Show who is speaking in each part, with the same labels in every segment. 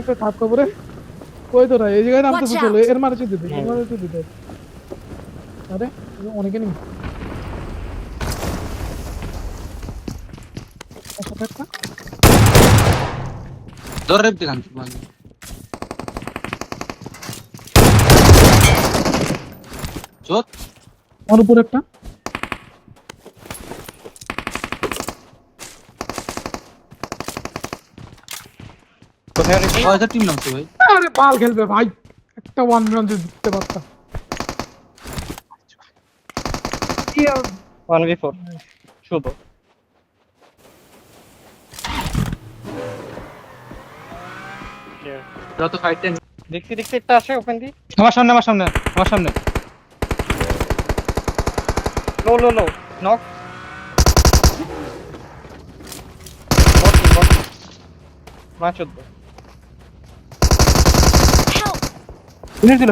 Speaker 1: একটা থাক কবরে কই তোরা এই জায়গায় নামতেছে চলো এর মারে চুদ দিতে এর মারে চুদ দিতে আরে অনেকে নেই সাথে একটা
Speaker 2: ধরে দিলাম চোদ
Speaker 1: ওর উপর একটা
Speaker 3: কোথায় রে?
Speaker 2: হয়তো টিম নামছে ভাই
Speaker 1: আরে বাল খেলবে ভাই একটা ওয়ান রান দিতে পারতাম
Speaker 3: 1v4 শুধু
Speaker 2: যত ফাইট টাইম
Speaker 3: দেখছি দেখছি একটা আসে ওপেন দি আমার সামনে লো লো লো নক মাছ চোদ্দ ফিনিশ দিল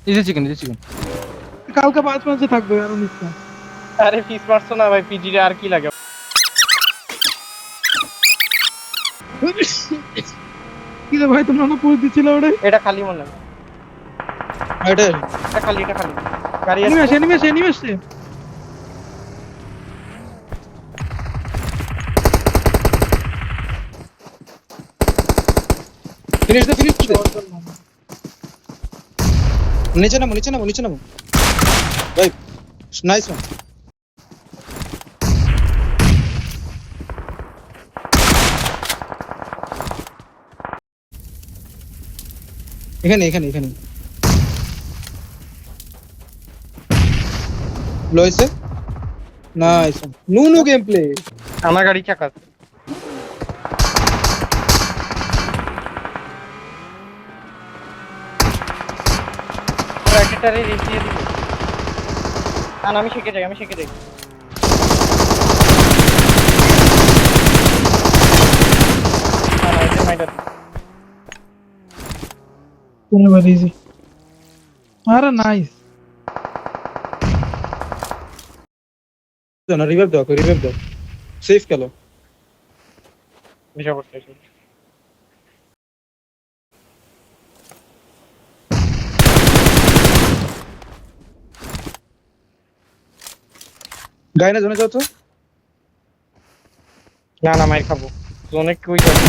Speaker 2: ইজি চিকেন
Speaker 1: কালকে 5 ম্যাচে থাকবে আর মিস না
Speaker 3: আরে পিস মারছো না ভাই পিজি আর কি লাগে
Speaker 1: কি রে ভাই তোমরা না পুরো দিছিল ওরে
Speaker 3: এটা খালি মনে হয়
Speaker 2: এটা
Speaker 3: এটা খালি গাড়ি আছে
Speaker 1: এনিমেশ
Speaker 2: ফিনিশ দে নিচে নামো ভাই নাইস ওয়ান এখানে লয়েছে নাইস নো গেম প্লে
Speaker 3: আমার গাড়ি চাকা রাকেটারে রেস দিয়ে দিল না আমি শিখে যাই না এটা মাইডার
Speaker 1: কোন বাদ ইজি আরে নাইস
Speaker 2: না রিভাইভ দাও সেফ খেলো
Speaker 3: বিষয় করতে
Speaker 2: গাইনা জোনে যাও তো
Speaker 3: না মাইর খাবো অনেক কই যাবে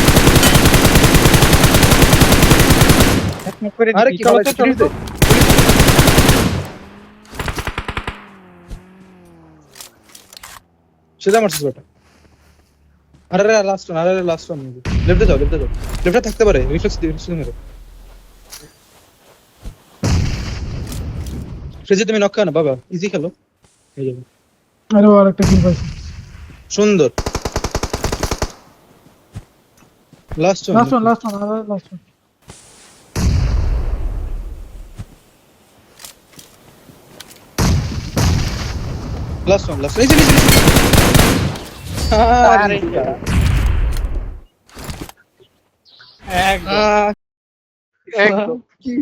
Speaker 3: এক মুখ করে
Speaker 2: আরে কি
Speaker 3: চলো
Speaker 2: বলে
Speaker 3: তো চলো তো
Speaker 2: সেটা মারছিস বেটা আরে লাস্ট ওয়ান লেফটে যাও লেফটে থাকতে পারে রিফ্লেক্স মেরো ফ্রিজে তুমি নক না বাবা ইজি খেলো হয়ে যাবে
Speaker 1: আরে আর একটা কিল পাইছি
Speaker 2: সুন্দর লাস্ট ওয়ান
Speaker 1: লাস্ট
Speaker 2: নিচে
Speaker 3: আরে একদম
Speaker 2: কি